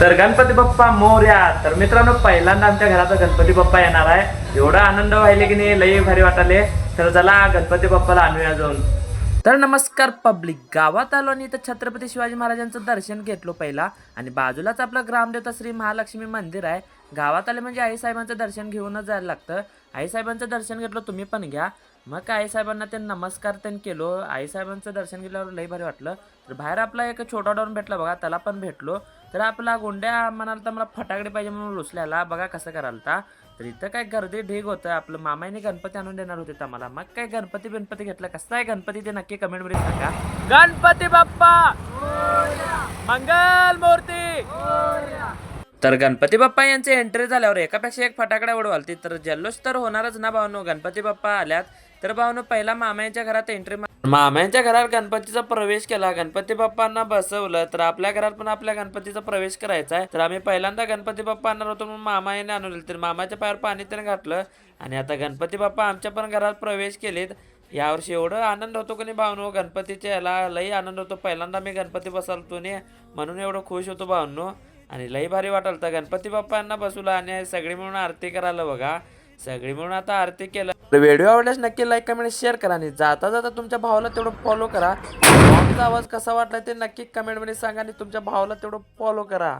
तर गणपती बाप्पा मोरया. तर मित्रांनो, पहिल्यांदा आमच्या घरात गणपती बाप्पा येणार आहे. एवढा आनंद व्हायले की नाही, लई भारी वाटाले. तर चला गणपती बाप्पाला आणूया जाऊन. तर नमस्कार पब्लिक, गावात आलो आणि इथं छत्रपती शिवाजी महाराजांचं दर्शन घेतलो पहिला. आणि बाजूलाच आपलं ग्रामदेवता श्री महालक्ष्मी मंदिर आहे. गावात आले म्हणजे आईसाहेबांचं दर्शन घेऊनच जायला लागतं. आईसाहेबांचं दर्शन घेतलं, तुम्ही पण घ्या. मग आईसाहेबांना ते नमस्कार त्यांनी केलो. आईसाहेबांचं दर्शन घेतल्यावर लई भारी वाटलं. तर बाहेर आपला एक छोटा डॉन भेटला बघा, त्याला पण भेटलो. तर आपला गोंड्या म्हणाला तर मला फटाकडे पाहिजे म्हणून रुसल्याला, बघा कसं करालता. तर इथं काय गर्दी ढीग होतं. आपलं मामाने गणपती आणून देणार होते आम्हाला. मग काय गणपती घेतला, कसा आहे गणपती ते नक्की कमेंट मध्ये सांगा. गणपती बाप्पा मंगल मूर्ती. तर गणपती बाप्पा यांचे एंट्री झाल्यावर एकापेक्षा एक फटाकडा उडवालती. तर जल्लोष तर होणारच ना भावनो, गणपती बाप्पा आल्यात. तर भावनो, पहिला मामांच्या घरात एंट्री, मामांच्या घरात गणपतीचा प्रवेश केला. गणपती बाप्पांना बसवलं. तर आपल्या घरात पण आपल्या गणपतीचा प्रवेश करायचा आहे. तर आम्ही पहिल्यांदा गणपती बाप्पा आणणार होतो म्हणून मामाने आणले. तर मामाच्या पायावर पाणी त्याने घातलं आणि आता गणपती बाप्पा आमच्या पण घरात प्रवेश केलेत. यावर्षी एवढं आनंद होतो की नाही भावनो, गणपतीच्या याला लई आनंद होतो. पहिल्यांदा मी गणपती बसवतो नाही म्हणून एवढं खुश होतो भावनो. आणि लई भारी वाटलं तर गणपती बाप्पांना बसवलं आणि सगळी मिळून आरती करायला बघा. सगळी मिळून आता आरती केलं. व्हिडिओ आवडल्यास नक्की लाईक कमेंट शेअर करा आणि जाता जाता तुमच्या भावाला तेवढं फॉलो करा. आवाज कसा वाटला ते नक्की कमेंटमध्ये सांगा आणि तुमच्या भावाला तेवढं फॉलो करा.